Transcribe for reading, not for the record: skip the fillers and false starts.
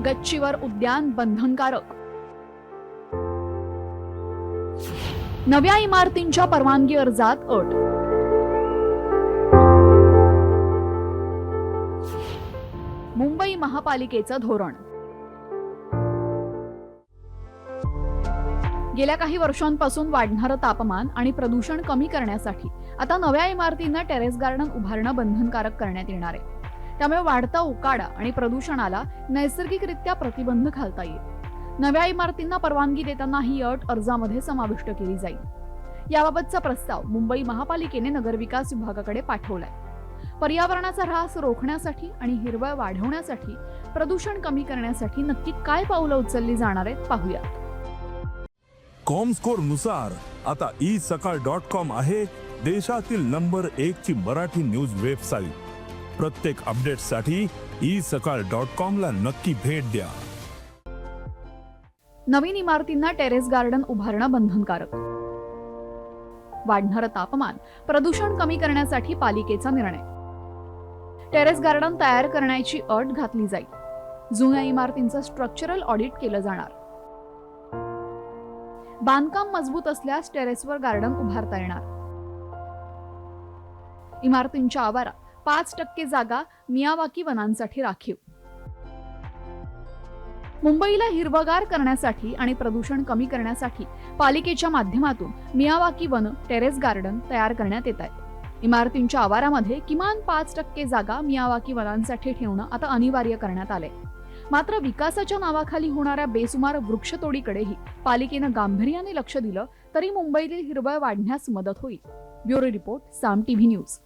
गच्चीवर उद्यान बंधनकारक. नव्या इमारतींच्या परवानगी अर्जात अट. मुंबई महापालिकेचं धोरण. गेल्या काही वर्षांपासून वाढणारं तापमान आणि प्रदूषण कमी करण्यासाठी आता नव्या इमारतींना टेरेस गार्डन उभारणं बंधनकारक करण्यात येणार आहे. त्यामुळे वाढता उकाडा आणि प्रदूषणाला नैसर्गिकरित्या प्रतिबंध घालता येईल. नव्या इमारतींना परवानगी देताना ही अट अर्जामध्ये समाविष्ट केली जाईल. याबाबतचा प्रस्ताव मुंबई महापालिकेने नगरविकास विभागाकडे पाठवलाय. पर्यावरणाचा ऱ्हास रोखण्यासाठी आणि हिरवळ वाढवण्यासाठी, प्रदूषण कमी करण्यासाठी नक्की काय पावलं उचलली जाणार आहेत पाहूयात. कॉमस्कोर नुसार आता isakal.com आहे देशातील नंबर 1 ची मराठी न्यूज वेबसाईट. प्रत्येक अपडेटसाठी isakal.com ला नक्की भेट द्या. नवीन इमारतींना टेरेस गार्डन उभारणं बंधनकारक. वाढणारं तापमान, प्रदूषण कमी करण्यासाठी पालिकेचा निर्णय. टेरेस गार्डन तयार करण्याची अट घातली जाईल. जुन्या इमारतींचं स्ट्रक्चरल ऑडिट केलं जाणार. बांधकाम मजबूत असल्यास टेरेसवर गार्डन उभारता येणार. इमारतींच्या आवारात 5% जागा मियावाकी वनांसाठी राखीव. मुंबईला हिरवगार करण्यासाठी आणि प्रदूषण कमी करण्यासाठी पालिकेच्या माध्यमातून मियावाकी वन टेरेस गार्डन तयार करण्यात येत आहे. इमारतींच्या आवारामध्ये किमान 5% जागा मियावाकी वनांसाठी ठेवणं आता अनिवार्य करण्यात आलंय. मात्र विकासाच्या नावाखाली होणाऱ्या बेसुमार वृक्षतोडीकडेही पालिकेनं गांभीर्याने लक्ष दिलं तरी मुंबईतील हिरवळ वाढण्यास मदत होईल. ब्युरो रिपोर्ट, साम टीव्ही न्यूज.